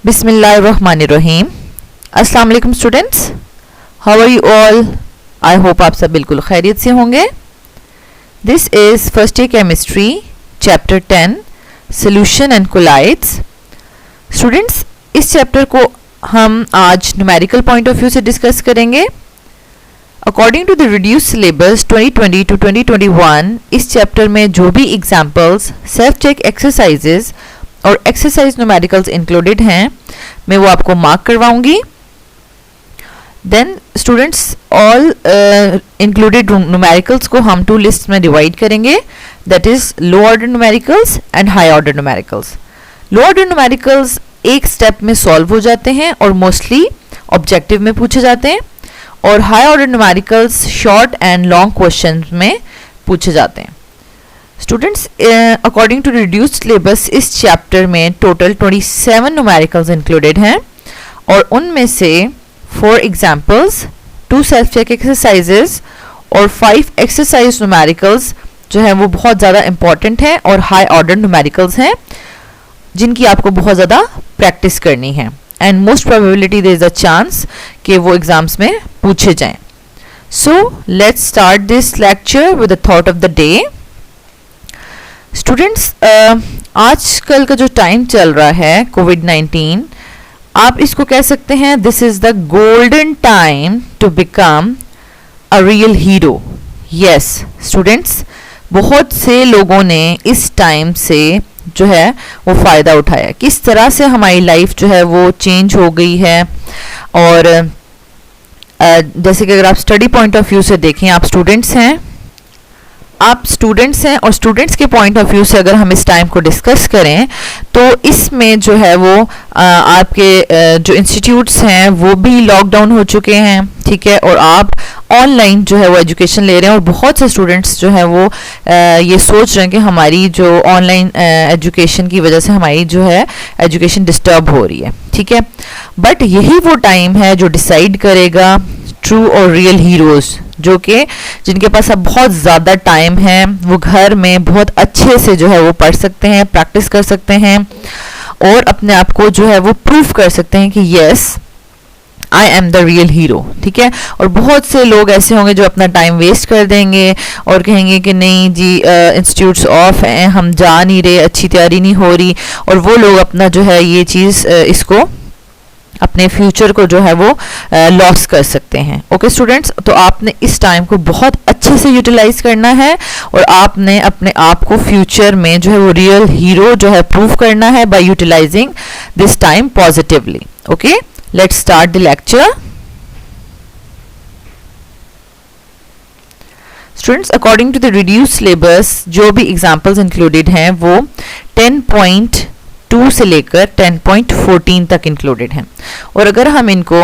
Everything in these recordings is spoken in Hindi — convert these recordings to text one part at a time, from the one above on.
बिस्मिल्लाहिर्रहमानिर्रहीम। अस्सलाम वालेकुम students, how are you all. I hope आप सब बिल्कुल खैरियत से होंगे। This is first year chemistry chapter 10 solution and colloids. Students, इस चैप्टर को हम आज न्यूमेरिकल पॉइंट ऑफ व्यू से डिस्कस करेंगे। According to the reduce syllabus 2020 to 2021, इस चैप्टर में जो भी एग्जाम्पल्स, सेल्फ चेक एक्सरसाइजेज और एक्सरसाइज न्यूमेरिकल्स इंक्लूडेड हैं, मैं वो आपको मार्क करवाऊंगी। Then students, all included numericals को हम टू लिस्ट में डिवाइड करेंगे, that is low order numericals and high order numericals. Low order numericals एक स्टेप में सॉल्व हो जाते हैं और मोस्टली ऑब्जेक्टिव में पूछे जाते हैं, और high order numericals short and long question में पूछे जाते हैं। Students, according to reduced syllabus इस चैप्टर में टोटल 27 न्यूमेरिकल्स इंक्लूडेड हैं, और उनमें से 4 एग्जाम्पल्स, 2 सेल्फ चेक एक्सरसाइजेज और 5 एक्सरसाइज न्यूमेरिकल्स जो है वो बहुत ज़्यादा इंपॉर्टेंट हैं और हाई ऑर्डर न्यूमेरिकल्स हैं जिनकी आपको बहुत ज़्यादा प्रैक्टिस करनी है, and most probability there is a chance कि वो एग्जाम्स में पूछे जाएं। So let's start this lecture with the thought of the day. Students, आजकल का जो टाइम चल रहा है कोविड-19, आप इसको कह सकते हैं this is the golden time to become a real hero. Yes students, बहुत से लोगों ने इस टाइम से जो है वो फ़ायदा उठाया। किस तरह से हमारी लाइफ जो है वो चेंज हो गई है, और जैसे कि अगर आप स्टडी पॉइंट ऑफ व्यू से देखें, आप स्टूडेंट्स हैं और स्टूडेंट्स के पॉइंट ऑफ व्यू से अगर हम इस टाइम को डिस्कस करें तो इसमें जो है वो आपके जो इंस्टीट्यूट्स हैं वो भी लॉकडाउन हो चुके हैं, ठीक है, और आप ऑनलाइन जो है वो एजुकेशन ले रहे हैं, और बहुत से स्टूडेंट्स जो है वो ये सोच रहे हैं कि हमारी जो ऑनलाइन एजुकेशन की वजह से हमारी जो है एजुकेशन डिस्टर्ब हो रही है, ठीक है। बट यही वो टाइम है जो डिसाइड करेगा ट्रू और रियल हीरोज़, जो कि जिनके पास अब बहुत ज़्यादा टाइम है, वो घर में बहुत अच्छे से जो है वो पढ़ सकते हैं, प्रैक्टिस कर सकते हैं और अपने आप को जो है वो प्रूफ कर सकते हैं कि yes I am the real hero, ठीक है। और बहुत से लोग ऐसे होंगे जो अपना टाइम वेस्ट कर देंगे और कहेंगे कि नहीं जी इंस्टीट्यूट्स ऑफ हैं, हम जा नहीं रहे, अच्छी तैयारी नहीं हो रही, और वो लोग अपना जो है ये चीज़ इसको अपने फ्यूचर को जो है वो लॉस कर सकते हैं। ओके स्टूडेंट्स, तो आपने इस टाइम को बहुत अच्छे से यूटिलाइज करना है और आपने अपने आप को फ्यूचर में जो है वो रियल हीरो जो है प्रूव करना है by utilising this time positively. Okay, let's start the lecture. Students, according to the reduced syllabus जो भी एग्जाम्पल्स इंक्लूडेड हैं वो 10.2 से लेकर 10.14 तक इंक्लूडेड हैं, और अगर हम इनको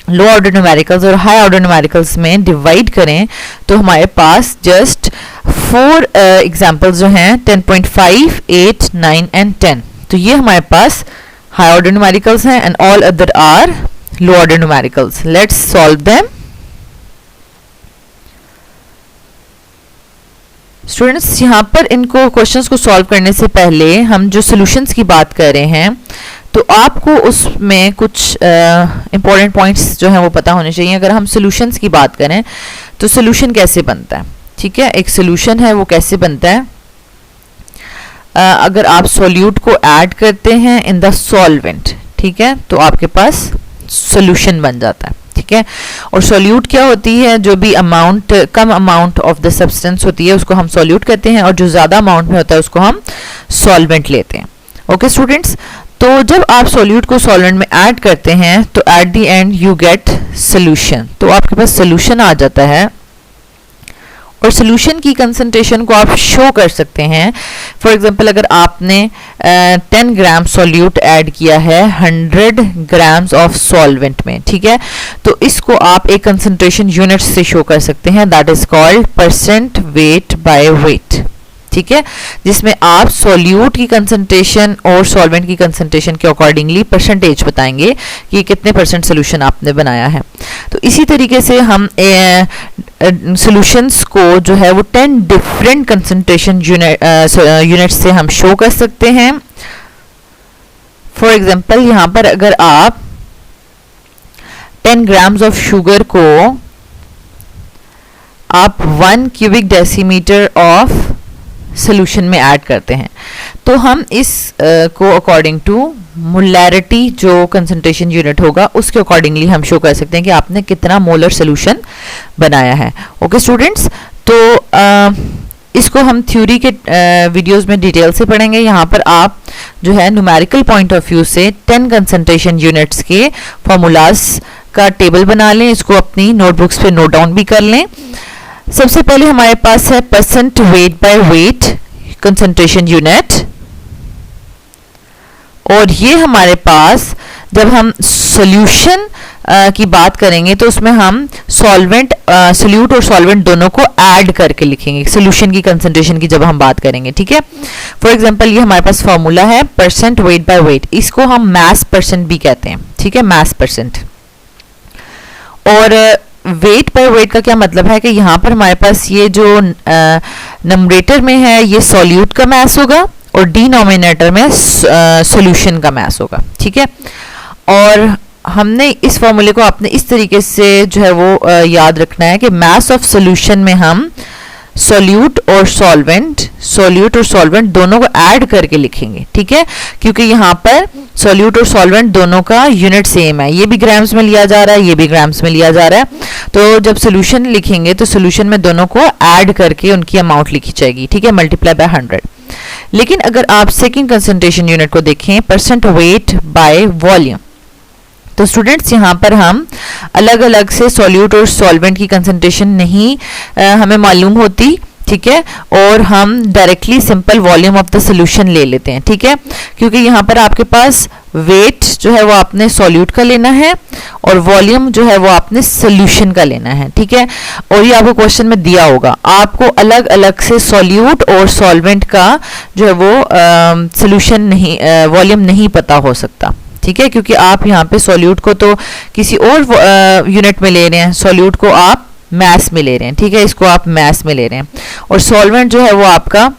लो ऑर्डर न्यूमेरिकल्स और हाई ऑर्डर न्यूमेरिकल्स में डिवाइड करें तो हमारे पास जस्ट 4 एग्जाम्पल्स जो हैं 10.5, 8, 9 एंड 10, तो ये हमारे पास हाई ऑर्डर न्यूमेरिकल्स हैं, and all other are low order numericals. Let's solve them. Students, यहाँ पर इनको क्वेश्चंस को सॉल्व करने से पहले हम जो सॉल्यूशंस की बात कर रहे हैं तो आपको उसमें कुछ इंपॉर्टेंट पॉइंट्स जो हैं वो पता होने चाहिए। अगर हम सॉल्यूशंस की बात करें तो सॉल्यूशन कैसे बनता है, ठीक है, एक सॉल्यूशन है वो कैसे बनता है। अगर आप सॉल्यूट को ऐड करते हैं इन द सॉल्वेंट, ठीक है, तो आपके पास सॉल्यूशन बन जाता है, ठीक है। और सॉल्यूट क्या होती है, जो भी amount, come amount of the substance होती है उसको हम सॉल्यूट कहते हैं, और जो ज़्यादा अमाउंट में होता है उसको हम सॉल्वेंट लेते हैं। ओके स्टूडेंट्स, तो जब आप सॉल्यूट को सॉल्वेंट में ऐड करते हैं तो eight the and you get solution, तो आपके पास सोल्यूशन आ जाता है, और सोल्यूशन की कंसंट्रेशन को आप शो कर सकते हैं। फॉर एग्जांपल, अगर आपने 10 ग्राम सॉल्यूट ऐड किया है 100 ग्राम्स ऑफ सॉल्वेंट में, ठीक है, तो इसको आप एक कंसंट्रेशन यूनिट से शो कर सकते हैं, that is called percent weight by weight, ठीक है, जिसमें आप सॉल्यूट की कंसंट्रेशन और सॉल्वेंट की कंसंट्रेशन के अकॉर्डिंगली परसेंटेज बताएंगे कि कितने परसेंट सोल्यूशन आपने बनाया है। तो इसी तरीके से हम सॉल्यूशंस को जो है वो 10 डिफरेंट कंसंट्रेशन यूनिट से हम शो कर सकते हैं। फॉर एग्जाम्पल यहाँ पर अगर आप 10 ग्राम्स ऑफ शुगर को आप 1 क्यूबिक डेसीमीटर ऑफ सोल्यूशन में ऐड करते हैं, तो हम इस को अकॉर्डिंग टू मोलैरिटी जो कंसंट्रेशन यूनिट होगा उसके अकॉर्डिंगली हम शो कर सकते हैं कि आपने कितना मोलर सोल्यूशन बनाया है। ओके स्टूडेंट्स, तो इसको हम थ्योरी के वीडियोस में डिटेल से पढ़ेंगे। यहाँ पर आप जो है न्यूमेरिकल पॉइंट ऑफ व्यू से 10 कंसंट्रेशन यूनिट्स के फॉर्मूलाज का टेबल बना लें, इसको अपनी नोटबुक्स पे नोट डाउन भी कर लें। सबसे पहले हमारे पास है percent weight by weight concentration unit, और ये हमारे पास जब हम सॉल्यूशन की बात करेंगे तो उसमें हम सॉल्वेंट सोल्यूट और सॉल्वेंट दोनों को ऐड करके लिखेंगे सोल्यूशन की कंसंट्रेशन की जब हम बात करेंगे, ठीक है। फॉर एग्जांपल ये हमारे पास फॉर्मूला है परसेंट वेट बाय वेट, इसको हम मैस परसेंट भी कहते हैं, ठीक है, मैस परसेंट। और वेट बाय वेट का क्या मतलब है कि यहाँ पर हमारे पास ये जो नंबरेटर में है ये सॉल्यूट का मैस होगा और डिनोमिनेटर में सॉल्यूशन का मैस होगा, ठीक है। और हमने इस फॉर्मूले को आपने इस तरीके से जो है वो याद रखना है कि मैस ऑफ सॉल्यूशन में हम सोल्यूट और सॉल्वेंट दोनों को ऐड करके लिखेंगे, ठीक है, क्योंकि यहाँ पर सोल्यूट और सॉल्वेंट दोनों का यूनिट सेम है, ये भी ग्राम्स में लिया जा रहा है, ये भी ग्राम्स में लिया जा रहा है। तो जब सोल्यूशन लिखेंगे तो सोल्यूशन में दोनों को ऐड करके उनकी अमाउंट लिखी जाएगी, ठीक है, मल्टीप्लाई बाय 100। लेकिन अगर आप सेकेंड कंसंट्रेशन यूनिट को देखें परसेंट वेट बाय वॉल्यूम, तो स्टूडेंट्स यहाँ पर हम अलग अलग से सॉल्यूट और सॉल्वेंट की कंसंट्रेशन नहीं हमें मालूम होती, ठीक है, और हम directly simple volume of the solution ले लेते हैं, ठीक है, क्योंकि यहाँ पर आपके पास वेट जो है वो आपने सॉल्यूट का लेना है और वॉल्यूम जो है वो आपने सोल्यूशन का लेना है, ठीक है। और ये आपको क्वेश्चन में दिया होगा, आपको अलग अलग से सॉल्यूट और सॉल्वेंट का जो है वो सोल्यूशन नहीं वॉल्यूम नहीं पता हो सकता, ठीक है, क्योंकि आप यहाँ पे सॉल्यूट को तो किसी और यूनिट में ले रहे हैं, सॉल्यूट को आप मैस में ले रहे हैं, ठीक है, इसको आप मैस में ले रहे हैं, और सॉल्वेंट जो है वो आपका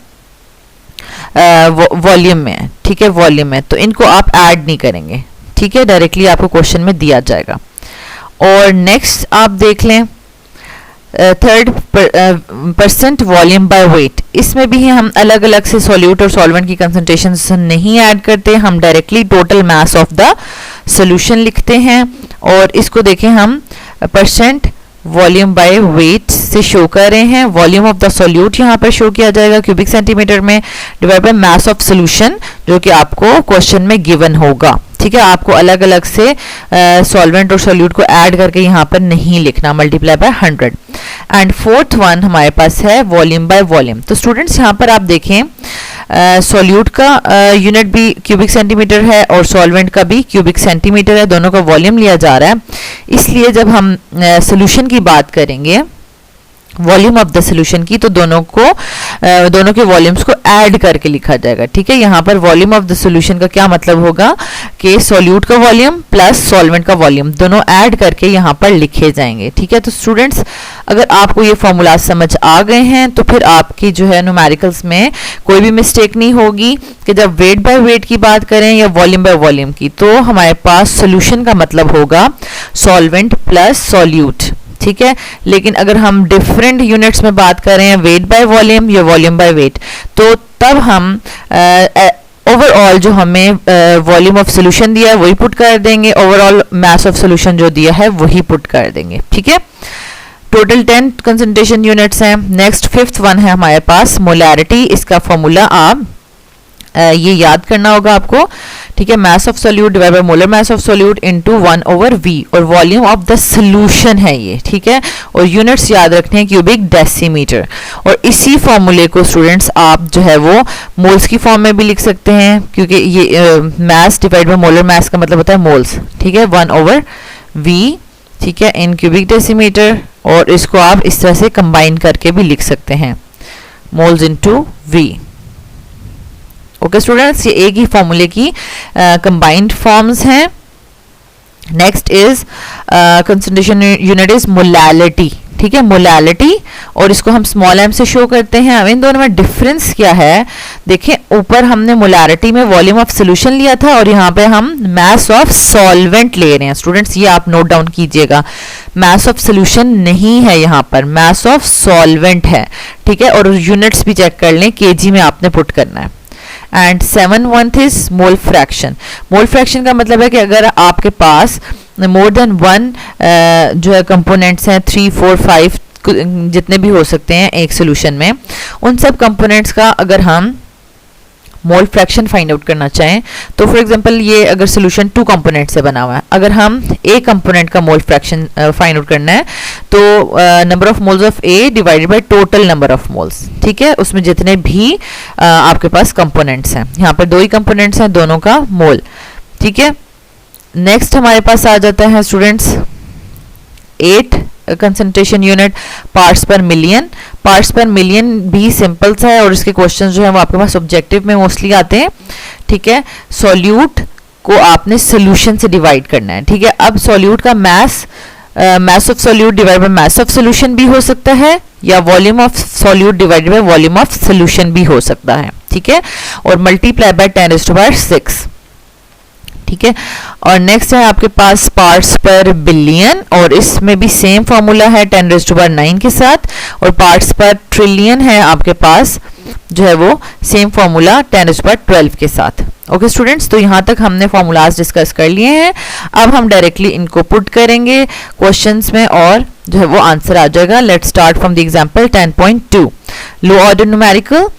वॉल्यूम में है, ठीक है, वॉल्यूम में, तो इनको आप ऐड नहीं करेंगे, ठीक है, डायरेक्टली आपको क्वेश्चन में दिया जाएगा। और नेक्स्ट आप देख लें third percent volume by weight, इसमें भी हम अलग अलग से सॉल्यूट और सॉल्वेंट की कंसंट्रेशन नहीं ऐड करते, हम directly total mass of the solution लिखते हैं। और इसको देखें हम परसेंट वॉल्यूम बाय वेट से शो कर रहे हैं, वॉल्यूम ऑफ द सॉल्यूट यहाँ पर शो किया जाएगा क्यूबिक सेंटीमीटर में divide by mass of solution जो कि आपको क्वेश्चन में गिवन होगा, ठीक है। आपको अलग अलग से सॉल्वेंट और सॉल्यूट को ऐड करके यहाँ पर नहीं लिखना, multiply by 100। And fourth one हमारे पास है वॉल्यूम बाय वॉल्यूम। तो स्टूडेंट्स यहाँ पर आप देखें सॉल्यूट का यूनिट भी क्यूबिक सेंटीमीटर है और सॉल्वेंट का भी क्यूबिक सेंटीमीटर है, दोनों का वॉल्यूम लिया जा रहा है, इसलिए जब हम सोल्यूशन की बात करेंगे वॉल्यूम ऑफ द सोल्यूशन की तो दोनों के वॉल्यूम्स को ऐड करके लिखा जाएगा, ठीक है। यहाँ पर वॉल्यूम ऑफ द सोल्यूशन का क्या मतलब होगा कि सॉल्यूट का वॉल्यूम प्लस सॉल्वेंट का वॉल्यूम दोनों ऐड करके यहाँ पर लिखे जाएंगे, ठीक है। तो स्टूडेंट्स अगर आपको ये फॉर्मूला समझ आ गए हैं तो फिर आपकी जो है न्यूमेरिकल्स में कोई भी मिस्टेक नहीं होगी कि जब वेट बाय वेट की बात करें या वॉल्यूम बाय वॉल्यूम की तो हमारे पास सोल्यूशन का मतलब होगा सॉल्वेंट प्लस सॉल्यूट, ठीक है। लेकिन अगर हम डिफरेंट यूनिट्स में बात करें वेट बाय वॉल्यूम या वॉल्यूम बाय वेट तो तब हम ओवरऑल जो हमें वॉल्यूम ऑफ सोल्यूशन दिया है वही पुट कर देंगे, ओवरऑल मास ऑफ सोल्यूशन जो दिया है वही पुट कर देंगे, ठीक है। टोटल 10 कंसंट्रेशन यूनिट्स हैं। नेक्स्ट फिफ्थ वन है हमारे पास मोलैरिटी, इसका फॉर्मूला आप ये याद करना होगा आपको, ठीक है, mass of solute divide by molar mass of solute into 1/v और वॉल्यूम ऑफ द सोल्यूशन है ये, ठीक है, और यूनिट्स याद रखने हैं क्यूबिक डेसीमीटर। और इसी फॉर्मूले को स्टूडेंट्स आप जो है वो मोल्स की फॉर्म में भी लिख सकते हैं क्योंकि ये mass divide by molar mass का मतलब होता है मोल्स, ठीक है, 1/v, ठीक है, इन क्यूबिक डेसीमीटर, और इसको आप इस तरह से कंबाइन करके भी लिख सकते हैं moles into v। Okay students, ये एक ही फॉर्मूले की कंबाइंड फॉर्म्स हैं। Next is concentration unit is molality, ठीक है, मोलैलिटी, और इसको हम स्मॉल m से शो करते हैं। अब इन दोनों में डिफरेंस क्या है, देखें ऊपर हमने मोलैलिटी में वॉल्यूम ऑफ सोल्यूशन लिया था और यहाँ पे हम मास ऑफ सॉल्वेंट ले रहे हैं। स्टूडेंट्स ये आप नोट डाउन कीजिएगा, मास ऑफ सोल्यूशन नहीं है यहाँ पर, मास ऑफ सॉल्वेंट है, ठीक है। और यूनिट्स भी चेक कर लें, केजी में आपने पुट करना है। And 7/1 is mole fraction. Mole fraction का मतलब है कि अगर आपके पास मोर देन वन जो है कंपोनेंट्स हैं, 3, 4, 5 जितने भी हो सकते हैं एक सोल्यूशन में, उन सब कंपोनेंट्स का अगर हम मोल फ्रैक्शन फाइंड आउट करना चाहें तो फॉर एग्जांपल ये अगर सोल्यूशन 2 कंपोनेंट से बना हुआ है, अगर हम ए कंपोनेंट का मोल फ्रैक्शन फाइंड आउट करना है तो number of moles of A divided by total number of moles, ठीक है, उसमें जितने भी आपके पास कंपोनेंट्स हैं, यहाँ पर 2 ही कंपोनेंट्स हैं, दोनों का मोल, ठीक है। नेक्स्ट हमारे पास आ जाता है स्टूडेंट्स 8 कंसंट्रेशन यूनिट पार्ट्स पर मिलियन। पार्ट्स पर मिलियन भी सिंपल सा है और इसके क्वेश्चन जो है वो आपके पास ऑब्जेक्टिव में मोस्टली आते हैं, ठीक है। सॉल्यूट को आपने सोल्यूशन से डिवाइड करना है, ठीक है। अब सॉल्यूट का mass of solute divide by mass of solution भी हो सकता है या volume of solute divided by volume of solution भी हो सकता है, ठीक है, और मल्टीप्लाई बाय 10⁻⁶, ठीक है। और नेक्स्ट है आपके पास पार्ट्स पर बिलियन और इसमें भी सेम फॉर्मूला है 10⁹ के साथ, और पार्ट्स पर ट्रिलियन है आपके पास जो है वो सेम फॉर्मूला 10⁻12 के साथ। ओके स्टूडेंट्स, तो यहाँ तक हमने फॉर्मूलाज डिस्कस कर लिए हैं। अब हम डायरेक्टली इनको पुट करेंगे क्वेश्चंस में और जो है वो आंसर आ जाएगा। Let's start from the example 10.2 low order numerical.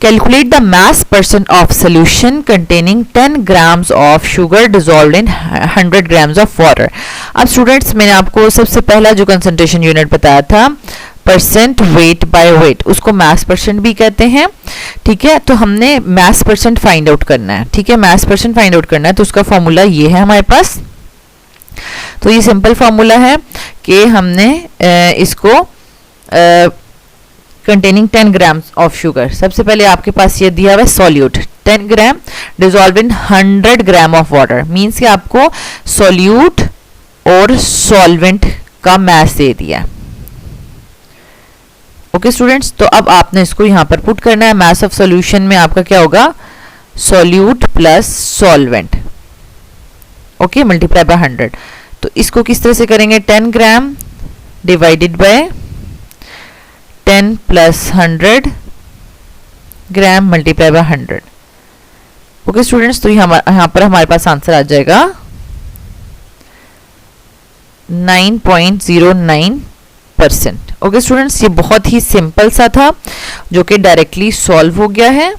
Calculate the mass % of solution containing 10 grams of sugar dissolved in 100 grams of water. अब स्टूडेंट्स मैंने आपको सबसे पहला जो कंसंट्रेशन यूनिट बताया था परसेंट वेट बाय वेट, उसको मास परसेंट भी कहते हैं, ठीक है। तो हमने मास परसेंट फाइंड आउट करना है, ठीक है, मास परसेंट फाइंड आउट करना है, तो उसका फॉर्मूला ये है हमारे पास। तो ये सिंपल फॉर्मूला है कि हमने इसको कंटेनिंग 10 ग्राम्स ऑफ शुगर, सबसे पहले आपके पास ये दिया हुआ है solute 10 gram dissolve in 100 gram of water, means कि आपको सॉल्यूट और सॉल्वेंट का मास दे दिया। ओके स्टूडेंट्स, तो अब आपने इसको यहाँ पर पुट करना है। मास ऑफ सॉल्यूशन में आपका क्या होगा, solute plus solvent, okay, multiply by 100। तो इसको किस तरह से करेंगे, 10 gram divided by 10 plus 100 gram multiply by 100। Okay students, तो यहाँ पर हमारे पास आंसर आ जाएगा 9.09%। ओके स्टूडेंट्स, ये बहुत ही सिंपल सा था जो कि डायरेक्टली सॉल्व हो गया है।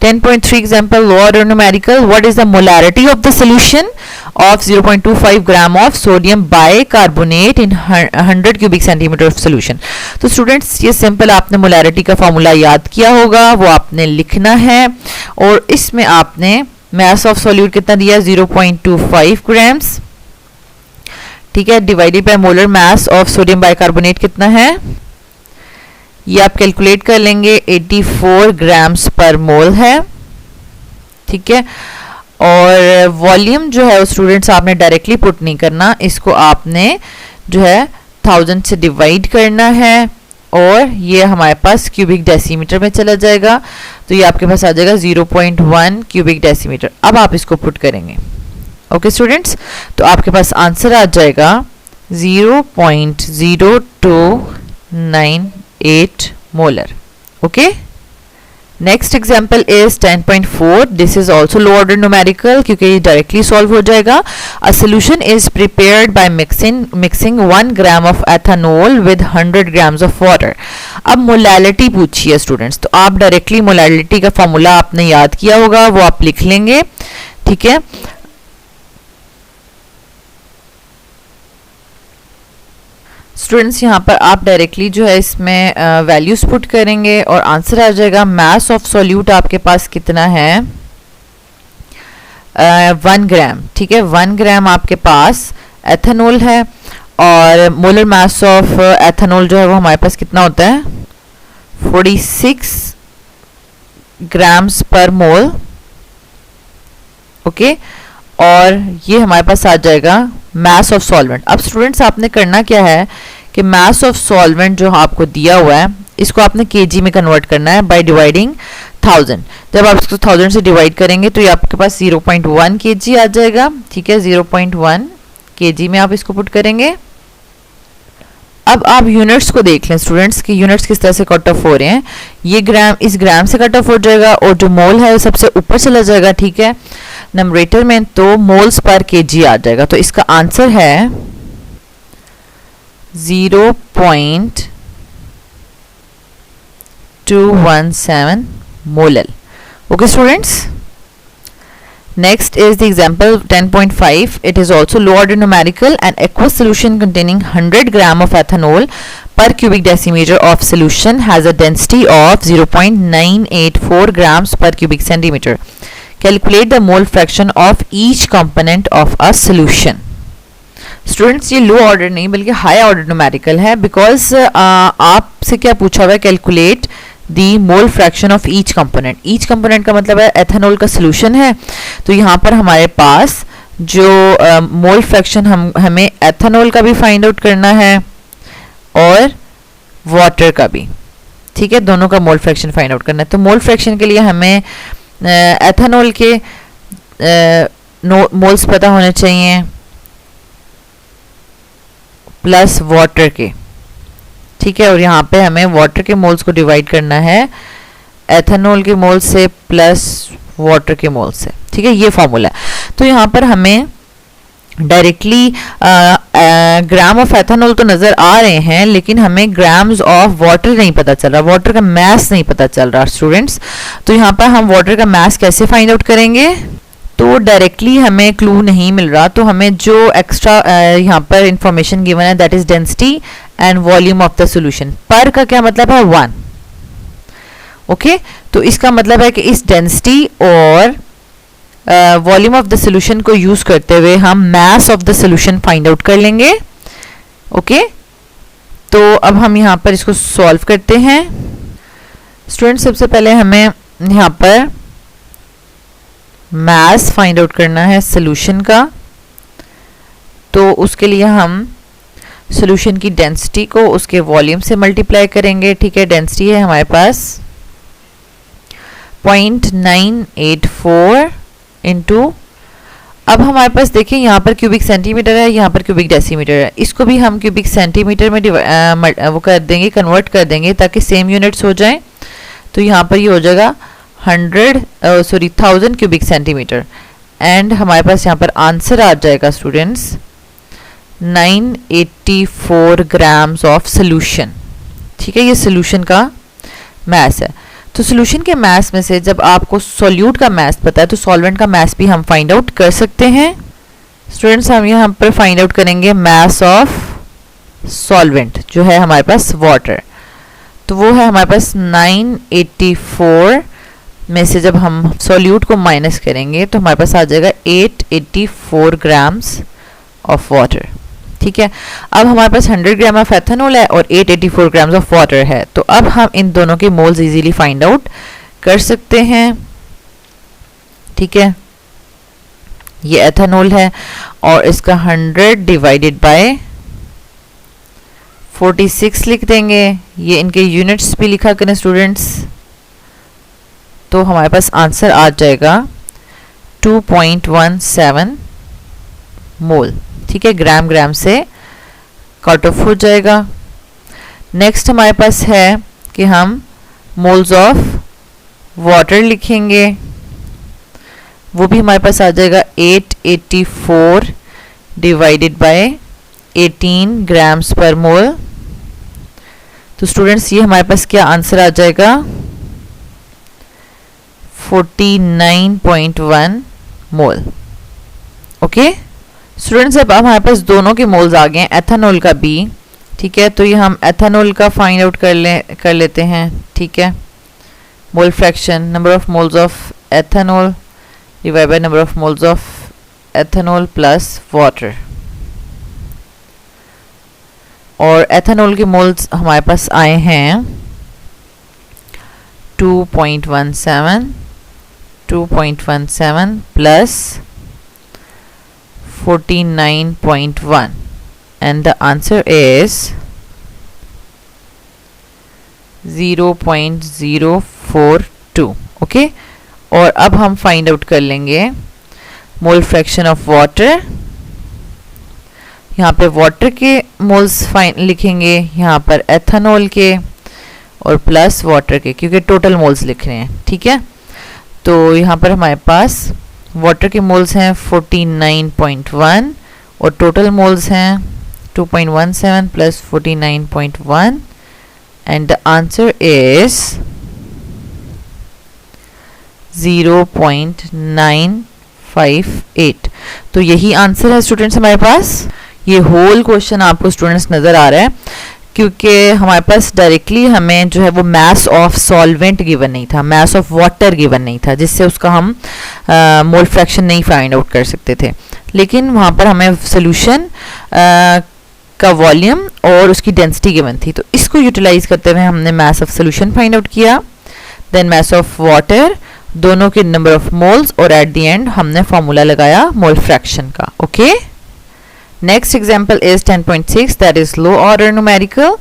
10.3 example low order numerical. What is the molarity of the solution of 0.25 gram of sodium bicarbonate in 100 cubic centimeter of solution? तो स्टूडेंट्स ये सिंपल आपने मोलैरिटी का फॉर्मूला याद किया होगा, वो आपने लिखना है और इसमें आपने मास ऑफ सॉल्यूट कितना दिया है 0.25 ग्राम्स, ठीक है, divided by molar mass of sodium bicarbonate कितना है, ये आप कैलकुलेट कर लेंगे 84 ग्राम्स पर मोल है, ठीक है। और वॉल्यूम जो है स्टूडेंट्स आपने डायरेक्टली पुट नहीं करना, इसको आपने जो है 1000 से डिवाइड करना है और ये हमारे पास क्यूबिक डेसीमीटर में चला जाएगा, तो ये आपके पास आ जाएगा 0.1 क्यूबिक डेसीमीटर। अब आप इसको पुट करेंगे, ओके स्टूडेंट्स, तो आपके पास आंसर आ जाएगा 0.0298 molar. Okay, next example is 10.4. this is also low order numerical क्योंकि ये directly solve हो जाएगा। A solution is prepared by mixing 1 gram of ethanol with 100 grams of water. अब मोलैलिटी पूछी है स्टूडेंट्स, तो आप डायरेक्टली मोलैलिटी का फॉर्मूला आपने याद किया होगा, वो आप लिख लेंगे, ठीक है। स्टूडेंट्स यहाँ पर आप डायरेक्टली जो है इसमें वैल्यूज पुट करेंगे और आंसर आ जाएगा। मास ऑफ सॉल्यूट आपके पास कितना है 1 ग्राम, ठीक है, 1 ग्राम आपके पास एथेनॉल है और मोलर मास ऑफ एथेनॉल जो है वो हमारे पास कितना होता है 46 ग्राम्स पर मोल, ओके। और ये हमारे पास आ जाएगा मास ऑफ सॉल्वेंट। अब स्टूडेंट्स आपने करना क्या है कि मास ऑफ सॉल्वेंट जो आपको दिया हुआ है इसको आपने केजी में कन्वर्ट करना है बाय डिवाइडिंग 1000। जब आप इसको 1000 से डिवाइड करेंगे तो ये आपके पास 0.1 केजी आ जाएगा। ठीक है, 0.1 केजी में आप इसको पुट करेंगे। अब आप यूनिट्स को देख लें स्टूडेंट्स कि यूनिट्स किस तरह से कट ऑफ हो रहे हैं। ये ग्राम इस ग्राम से कट ऑफ हो जाएगा और जो मोल है वो सबसे ऊपर चला जाएगा। ठीक है, नंबरेटर में तो मोल्स पर केजी आ जाएगा। तो इसका आंसर है 0.217 molal. Okay students, next is the example 10.5. It is also low order numerical. An aqueous solution containing 100 gram of ethanol per cubic decimeter of solution has a density of 0.984 grams per cubic centimeter. Calculate the mole fraction of each component of a solution. Students ये लो ऑर्डर नहीं बल्कि हाई ऑर्डर न्यूमेरिकल है, बिकॉज आपसे क्या पूछा हुआ है, calculate the mole fraction of each component. Each component का मतलब है एथेनॉल का सोल्यूशन है, तो यहाँ पर हमारे पास जो मोल फ्रैक्शन हमें एथेनॉल का भी फाइंड आउट करना है और वाटर का भी। ठीक है, दोनों का मोल फ्रैक्शन फाइंड आउट करना है। तो मोल फ्रैक्शन के लिए हमें एथेनॉल के मोल्स पता होने चाहिए प्लस वाटर के। ठीक है, और यहाँ पे हमें वाटर के मोल्स को डिवाइड करना है एथेनॉल के मोल से प्लस वाटर के मोल से। ठीक है, ये फॉर्मूला है। तो यहाँ पर हमें डायरेक्टली ग्राम ऑफ एथेनॉल तो नज़र आ रहे हैं, लेकिन हमें ग्राम्स ऑफ वाटर नहीं पता चल रहा, वाटर का मास नहीं पता चल रहा स्टूडेंट्स। तो यहाँ पर हम वाटर का मास कैसे फाइंड आउट करेंगे, तो डायरेक्टली हमें क्लू नहीं मिल रहा, तो हमें जो एक्स्ट्रा यहाँ पर इंफॉर्मेशन गिवन है that is density and volume of the solution. पर का क्या मतलब है 1। ओके, तो इसका मतलब है कि इस डेंसिटी और वॉल्यूम ऑफ द सॉल्यूशन को यूज करते हुए हम mass of the solution find out कर लेंगे। ओके, तो अब हम यहाँ पर इसको सॉल्व करते हैं। स्टूडेंट सबसे पहले हमें यहाँ पर मास फाइंड आउट करना है सॉल्यूशन का, तो उसके लिए हम सॉल्यूशन की डेंसिटी को उसके वॉल्यूम से मल्टीप्लाई करेंगे। ठीक है, डेंसिटी है हमारे पास 0.984 इंटू, अब हमारे पास देखिए यहाँ पर क्यूबिक सेंटीमीटर है, यहाँ पर क्यूबिक डेसीमीटर है, इसको भी हम क्यूबिक सेंटीमीटर में वो कर देंगे, कन्वर्ट कर देंगे ताकि सेम यूनिट्स हो जाएं। तो यहाँ पर ये हो जाएगा 1000 क्यूबिक सेंटीमीटर एंड हमारे पास यहाँ पर आंसर आ जाएगा स्टूडेंट्स 984 ग्राम्स ऑफ सोल्यूशन। ठीक है, ये सोल्यूशन का मास है। तो सोल्यूशन के मास में से जब आपको सॉल्यूट का मास पता है तो सॉल्वेंट का मास भी हम फाइंड आउट कर सकते हैं। स्टूडेंट्स हम यहाँ पर फाइंड आउट करेंगे मास ऑफ सॉल्वेंट जो है हमारे पास वाटर, तो वो है हमारे पास 984 में से जब हम सॉल्यूट को माइनस करेंगे तो हमारे पास आ जाएगा 884 ग्राम्स ऑफ वाटर। ठीक है, अब हमारे पास 100 ग्राम ऑफ एथेनॉल है और 884 ग्राम्स ऑफ वाटर है, तो अब हम इन दोनों के मोल्स इजीली फाइंड आउट कर सकते हैं। ठीक है, ये एथेनॉल है और इसका 100 डिवाइडेड बाय 46 लिख देंगे। ये इनके यूनिट्स भी लिखा करें स्टूडेंट्स, तो हमारे पास आंसर आ जाएगा 2.17 मोल। ठीक है, ग्राम ग्राम से कट ऑफ हो जाएगा। नेक्स्ट हमारे पास है कि हम मोल्स ऑफ वाटर लिखेंगे, वो भी हमारे पास आ जाएगा 884 डिवाइडेड बाय 18 ग्राम्स पर मोल। तो स्टूडेंट्स ये हमारे पास क्या आंसर आ जाएगा 49.1 मोल। ओके स्टूडेंट्स, अब हमारे पास दोनों के मोल्स आ गए हैं, एथेनॉल का भी। ठीक है, तो ये हम एथेनॉल का फाइंड आउट कर लेते हैं। ठीक है, mole fraction number of moles of ethanol divide by number of moles of ethanol plus water, और एथेनॉल के मोल्स हमारे पास आए हैं 2.17 plus 49.1 and the answer is 0.042. Okay, और अब हम फाइंड आउट कर लेंगे मोल फ्रैक्शन ऑफ वाटर। यहाँ पे वाटर के मोल्स लिखेंगे, यहाँ पर एथेनॉल के और प्लस वाटर के, क्योंकि टोटल मोल्स लिख रहे हैं। ठीक है, तो यहाँ पर हमारे पास वाटर के मोल्स हैं 49.1 और टोटल मोल्स हैं 2.17 plus 49.1 and the answer is 0.958। तो यही आंसर है स्टूडेंट्स हमारे पास। ये होल क्वेश्चन आपको स्टूडेंट्स नज़र आ रहा है, क्योंकि हमारे पास डायरेक्टली हमें जो है वो मास ऑफ सॉल्वेंट गिवन नहीं था, मास ऑफ वाटर गिवन नहीं था, जिससे उसका हम मोल फ्रैक्शन नहीं फाइंड आउट कर सकते थे। लेकिन वहाँ पर हमें सोल्यूशन का वॉल्यूम और उसकी डेंसिटी गिवन थी, तो इसको यूटिलाइज करते हुए हमने mass of solution find out किया, देन मास ऑफ वाटर, दोनों के नंबर ऑफ मोल्स, और एट द एंड हमने फॉर्मूला लगाया मोल फ्रैक्शन का। Okay, next example is 10.6 that is low order numerical,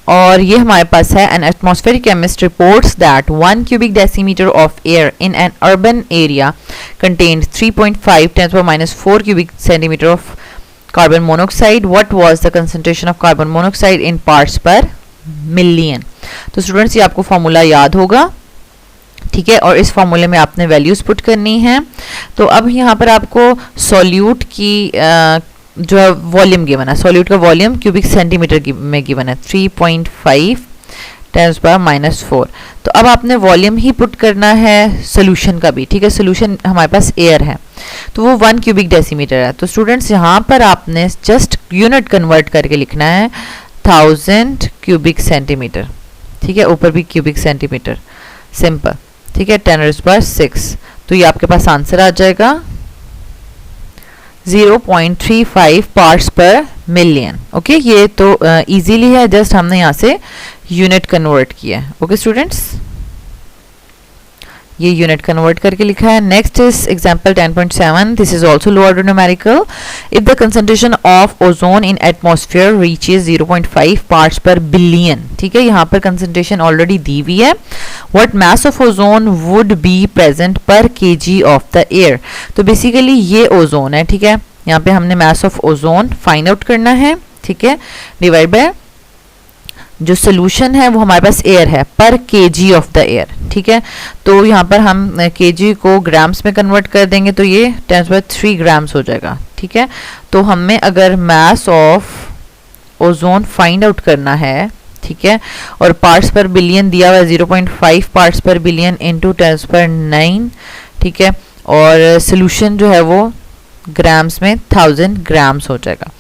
और ये हमारे पास है an atmospheric chemist reports that 1 cubic decimeter of air in an urban area contained 3.5 × 10⁻⁴ cubic centimeter of carbon monoxide. What was the concentration of carbon monoxide in parts per million? तो स्टूडेंट्स ये आपको फॉर्मूला याद होगा, ठीक है, और इस फॉर्मूले में आपने वैल्यूज पुट करनी है। तो अब यहाँ पर आपको सॉल्यूट की जो है वॉल्यूम गिवन है, सॉल्यूट का वॉल्यूम क्यूबिक सेंटीमीटर में गिवन है 3.5 × 10⁻⁴। तो अब आपने वॉल्यूम ही पुट करना है, सोल्यूशन का भी। ठीक है, सोल्यूशन हमारे पास एयर है तो वो 1 cubic decimeter है। तो स्टूडेंट्स यहाँ पर आपने जस्ट यूनिट कन्वर्ट करके लिखना है 1000 cubic centimeter। ठीक है, ऊपर भी क्यूबिक सेंटीमीटर, सिंपल। ठीक है, 10⁻⁶। तो ये आपके पास आंसर आ जाएगा 0.35 पार्ट्स पर मिलियन। ओके, ये तो इजीली है, जस्ट हमने यहाँ से यूनिट कन्वर्ट किया है। ओके स्टूडेंट्स, ये यूनिट कन्वर्ट करके लिखा है। Next is example 10.7, this is also low order numerical. If the concentration of ozone in atmosphere reaches 0.5 parts पर बिलियन। ठीक है, यहाँ पर कंसंट्रेशन ऑलरेडी दी हुई है। What mass of ozone would be present पर केजी ऑफ द एयर। तो बेसिकली ये ओजोन है। ठीक है, यहाँ पे हमने mass of ozone find out करना है। ठीक है, डिवाइड बाय जो सोल्यूशन है वो हमारे पास एयर है पर केजी ऑफ द एयर। ठीक है, तो यहाँ पर हम केजी को ग्राम्स में कन्वर्ट कर देंगे तो ये 10⁻³ ग्राम्स हो जाएगा। ठीक है, तो हमें अगर mass of ozone find out करना है, ठीक है, और पार्ट्स पर बिलियन दिया हुआ है 0.5 पार्ट्स पर बिलियन इंटू 10⁻⁹। ठीक है, और सोल्यूशन जो है वो ग्राम्स में 1000 ग्राम्स हो जाएगा।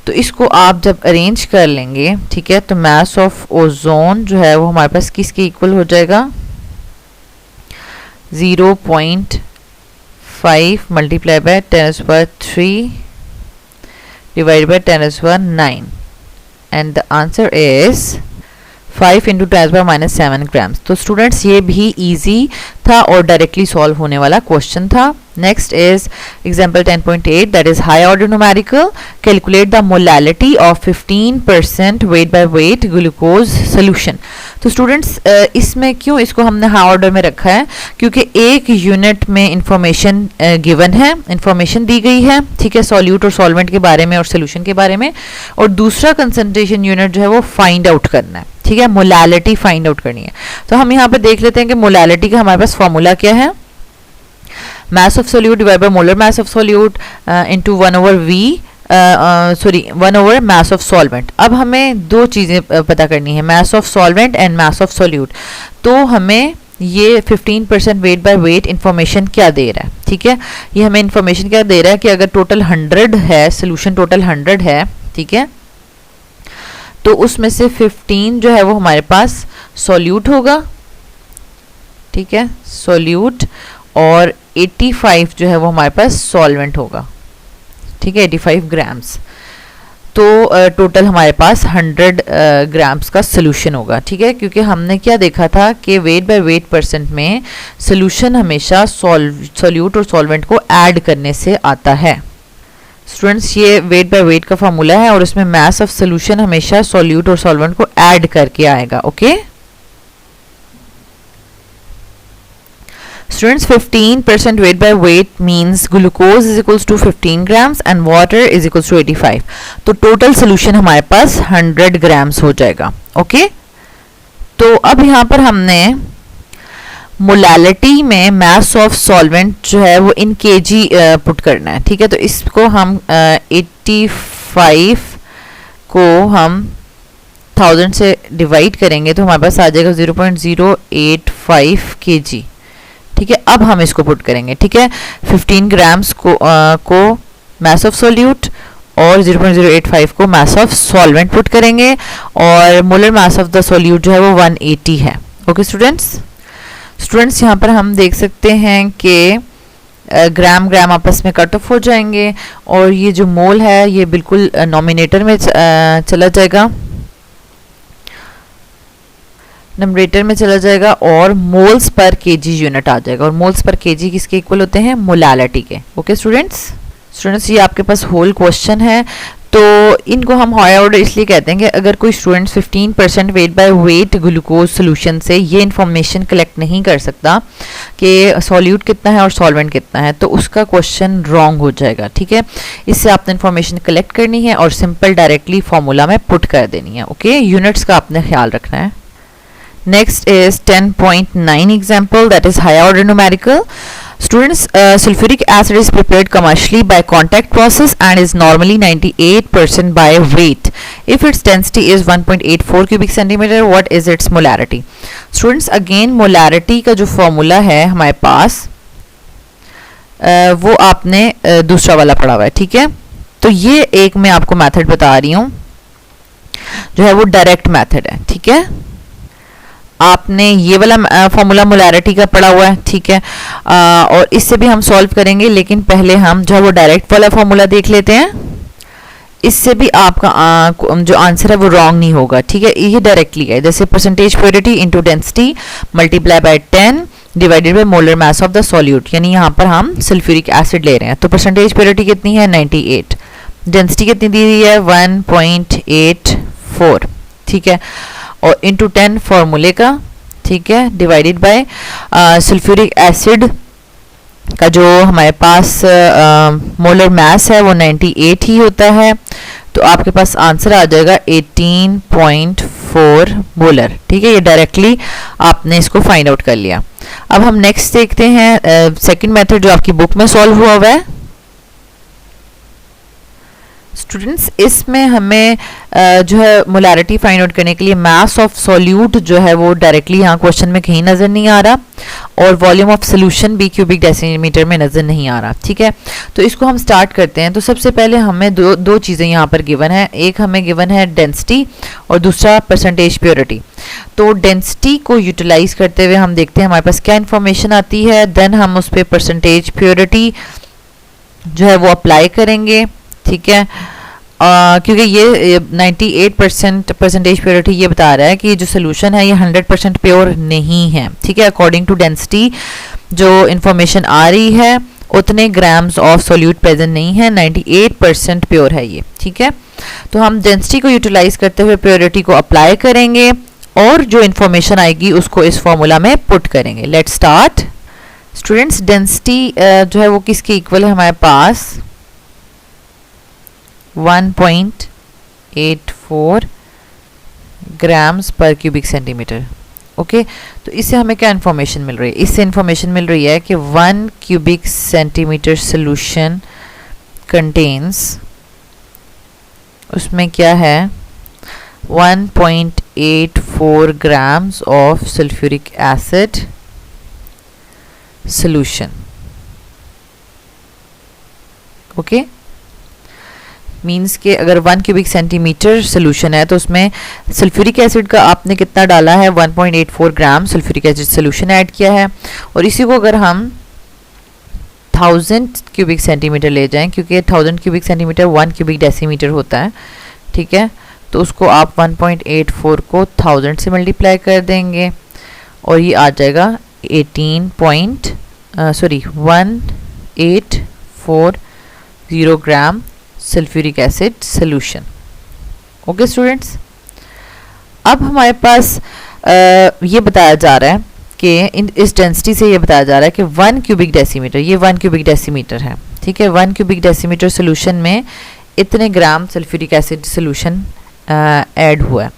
तो इसको आप जब अरेंज कर लेंगे, ठीक है, तो मास ऑफ ओजोन जो है वो हमारे पास किसके इक्वल हो जाएगा 0.5 multiply by 10⁻³ divide by 10⁻⁹ and the answer is 5 × 10⁻⁷ grams. तो स्टूडेंट्स ये भी इजी था और डायरेक्टली सॉल्व होने वाला क्वेश्चन था। Next is example 10.8 that is high order numerical. Calculate the molality of 15% weight by weight glucose solution. तो स्टूडेंट्स इसमें क्यों इसको हमने हाई ऑर्डर में रखा है, क्योंकि एक यूनिट में इंफॉर्मेशन गिवन है, इंफॉर्मेशन दी गई है। ठीक है, सॉल्यूट और सॉल्वेंट के बारे में और सोल्यूशन के बारे में, और दूसरा कंसंट्रेशन यूनिट जो है वो फाइंड आउट करना है। ठीक है, मोलैलिटी फाइंड आउट करनी है। तो हम यहाँ पर देख लेते हैं कि मोलैलिटी का हमारे पास फॉर्मूला क्या है। Mass of solute divide by molar mass of solute into 1/1 mass of solvent. अब हमें दो चीज़ें पता करनी है, mass of solvent and mass of solute. तो हमें ये 15% वेट बाय वेट इंफॉर्मेशन क्या दे रहा है। ठीक है, ये हमें इंफॉर्मेशन क्या दे रहा है कि अगर टोटल 100 है, सोल्यूशन टोटल 100 है, ठीक है, तो उसमें से 15 जो है वो हमारे पास सॉल्यूट होगा। ठीक है, सॉल्यूट, और 85 जो है वो हमारे पास सॉल्वेंट होगा। ठीक है, 85 ग्राम्स। तो टोटल हमारे पास 100 ग्राम्स का सोल्यूशन होगा। ठीक है, क्योंकि हमने क्या देखा था कि वेट बाय वेट परसेंट में सोल्यूशन हमेशा सॉल्यूट और सॉल्वेंट को ऐड करने से आता है। स्टूडेंट्स ये वेट बाय वेट का फॉर्मूला है और उसमें मास ऑफ सोल्यूशन हमेशा सॉल्यूट और सॉल्वेंट को ऐड करके आएगा. Okay students 15% weight by weight means glucose is equals to 15 grams and water is equals to 85. तो टोटल सोल्यूशन हमारे पास 100 ग्राम्स हो जाएगा. ओके तो अब यहाँ पर हमने मोलालिटी में मास ऑफ सॉल्वेंट जो है वो इन केजी पुट करना है. ठीक है तो इसको हम 85 को हम 1000 से डिवाइड करेंगे तो हमारे पास आ जाएगा 0.085 kg. ठीक है अब हम इसको पुट करेंगे. ठीक है 15 ग्राम्स को मास ऑफ सोल्यूट और 0.085 को मास ऑफ सॉल्वेंट पुट करेंगे और molar mass of the solute जो है वो 180 है. ओके स्टूडेंट्स यहाँ पर हम देख सकते हैं कि ग्राम ग्राम आपस में कट ऑफ हो जाएंगे और ये जो मोल है ये बिल्कुल नॉमिनेटर में चला जाएगा, नंबरेटर में चला जाएगा और मोल्स पर केजी यूनिट आ जाएगा. और मोल्स पर केजी किसके इक्वल होते हैं? मोलालिटी के. ओके स्टूडेंट्स ये आपके पास होल क्वेश्चन है तो इनको हम हायर ऑर्डर इसलिए कहते हैं कि अगर कोई student 15% weight by weight glucose solution से ये इन्फॉर्मेशन कलेक्ट नहीं कर सकता कि सॉल्यूट कितना है और सॉल्वेंट कितना है तो उसका क्वेश्चन रॉन्ग हो जाएगा. ठीक है इससे आपने इन्फॉर्मेशन कलेक्ट करनी है और सिंपल डायरेक्टली फॉर्मूला में पुट कर देनी है. ओके यूनिट्स का आपने ख्याल रखना है. Next is 10.9 example, that is higher order numerical. Students, sulfuric acid is prepared commercially by contact process and is normally 98% by weight. If its density is 1.84 cubic centimeter, what is its molarity? Students, again molarity का जो formula है हमारे पास वो आपने दूसरा वाला पढ़ा हुआ है. ठीक है तो ये एक मैं आपको मेथड बता रही हूँ जो है वो डायरेक्ट मेथड है. ठीक है आपने ये वाला फॉर्मूला मोलारिटी का पढ़ा हुआ है. ठीक है और इससे भी हम सॉल्व करेंगे लेकिन पहले हम जो है वो डायरेक्ट वाला फॉर्मूला देख लेते हैं. इससे भी आपका जो आंसर है वो रॉन्ग नहीं होगा. ठीक है ये डायरेक्टली है जैसे percentage purity into density multiply by 10 divided by molar mass of the solute. यानी यहाँ पर हम सल्फ्यूरिक एसिड ले रहे हैं तो परसेंटेज प्योरिटी कितनी है 98, डेंसिटी कितनी दी हुई है 1.84. ठीक है और इंटू 10 फॉर्मूले का. ठीक है डिवाइडेड बाय सल्फ्यूरिक एसिड का जो हमारे पास मोलर मास है वो 98 ही होता है तो आपके पास आंसर आ जाएगा 18.4 मोलर. ठीक है ये डायरेक्टली आपने इसको फाइंड आउट कर लिया. अब हम नेक्स्ट देखते हैं सेकंड मेथड जो आपकी बुक में सॉल्व हुआ है. स्टूडेंट्स इसमें हमें जो है मोलारिटी फाइंड आउट करने के लिए मास ऑफ सॉल्यूट जो है वो डायरेक्टली यहाँ क्वेश्चन में कहीं नज़र नहीं आ रहा और वॉल्यूम ऑफ सोल्यूशन भी क्यूबिक डेसीमीटर में नज़र नहीं आ रहा. ठीक है तो इसको हम स्टार्ट करते हैं. तो सबसे पहले हमें दो चीज़ें यहाँ पर गिवन है. एक हमें गिवन है डेंसिटी और दूसरा परसेंटेज प्योरिटी. तो डेंसिटी को यूटिलाइज करते हुए हम देखते हैं हमारे पास क्या इन्फॉर्मेशन आती है. देन हम उस पर परसेंटेज प्योरिटी जो है वो अप्लाई करेंगे. ठीक है क्योंकि ये 98% परसेंटेज प्योरिटी ये बता रहा है कि जो सोल्यूशन है ये 100% प्योर नहीं है. ठीक है अकॉर्डिंग टू डेंसिटी जो इन्फॉर्मेशन आ रही है उतने ग्राम्स ऑफ सोल्यूट प्रेजेंट नहीं है, 98% प्योर है ये. ठीक है तो हम डेंसिटी को यूटिलाइज करते हुए प्योरिटी को अप्लाई करेंगे और जो इन्फॉर्मेशन आएगी उसको इस फॉर्मूला में पुट करेंगे. Let's start. स्टूडेंट्स डेंसिटी जो है वो किसके इक्वल है हमारे पास 1.84 ग्राम्स पर क्यूबिक सेंटीमीटर. ओके तो इससे हमें क्या इन्फॉर्मेशन मिल रही है? इससे इन्फॉर्मेशन मिल रही है कि 1 क्यूबिक सेंटीमीटर सोल्यूशन कंटेन्स उसमें क्या है 1.84 grams of sulphuric acid solution. Okay means के अगर 1 क्यूबिक सेंटीमीटर सोल्यूशन है तो उसमें सल्फ्यूरिक एसिड का आपने कितना डाला है 1.84 ग्राम सल्फ्यूरिक एसिड सोल्यूशन ऐड किया है. और इसी को अगर हम 1000 क्यूबिक सेंटीमीटर ले जाएं क्योंकि 1000 क्यूबिक सेंटीमीटर 1 क्यूबिक डेसीमीटर होता है. ठीक है तो उसको आप 1.84 को 1000 से मल्टीप्लाई कर देंगे और ये आ जाएगा 18.1840 gram sulphuric acid solution. Okay students, अब हमारे पास ये बताया जा रहा है कि इस डेंसिटी से ये बताया जा रहा है कि 1 क्यूबिक डेसीमीटर, ये 1 क्यूबिक डेसीमीटर है, ठीक है। 1 क्यूबिक डेसीमीटर सोल्यूशन में इतने ग्राम सल्फ्यूरिक एसिड सोल्यूशन ऐड हुआ है।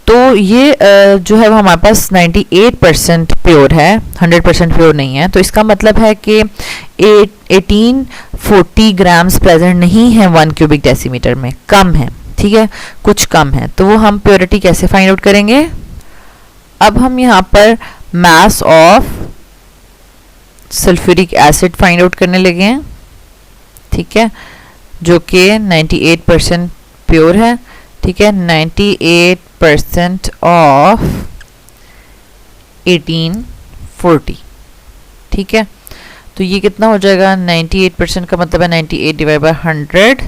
तो ये जो है वो हमारे पास 98% प्योर है, 100% प्योर नहीं है। तो इसका मतलब है कि 1840 ग्राम्स प्रेजेंट नहीं है 1 क्यूबिक डेसीमीटर में, कम है, ठीक है, कुछ कम है। तो वो हम प्योरिटी कैसे फाइंड आउट करेंगे? अब हम यहाँ पर mass of sulphuric acid find out करने लगे हैं, ठीक है, जो कि 98% प्योर है, ठीक है। 98% ऑफ 1840, ठीक है। तो ये कितना हो जाएगा? 98% का मतलब है 98 divide by 100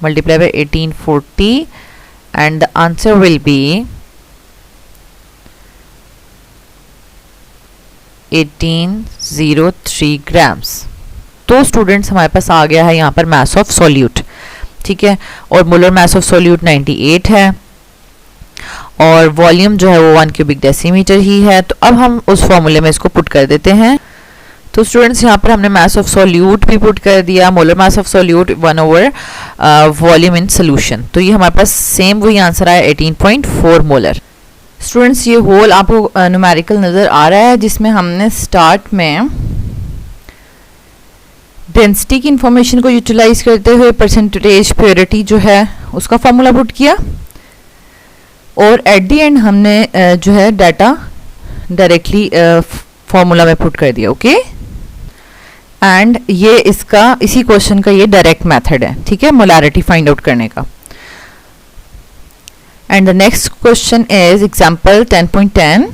multiply by 1840 and the answer will be 1803 grams. तो स्टूडेंट्स हमारे पास आ गया है यहाँ पर मास ऑफ सॉल्यूट, ठीक है, और मोलर मास ऑफ सॉल्यूट 98 है और वॉल्यूम जो है वो 1 क्यूबिक डेसीमीटर ही है। तो अब हम उस फॉर्मूले में इसको पुट कर देते हैं। तो स्टूडेंट्स यहाँ पर हमने मास ऑफ सॉल्यूट भी पुट कर दिया, molar mass of solute 1/, volume in solution. तो ये हमारे पास सेम वही आंसर आया 18.4 मोलर। स्टूडेंट्स ये होल आपको न्यूमेरिकल नज़र आ रहा है जिसमें हमने स्टार्ट में डेंसिटी की इंफॉर्मेशन को यूटिलाइज करते हुए परसेंटेज प्योरिटी जो है उसका फॉर्मूला पुट किया और एट द एंड हमने जो है डाटा डायरेक्टली फॉर्मूला में पुट कर दिया। ओके, एंड ये इसका इसी क्वेश्चन का ये डायरेक्ट मेथड है, ठीक है, मोलारिटी फाइंड आउट करने का। And the next question is example 10.10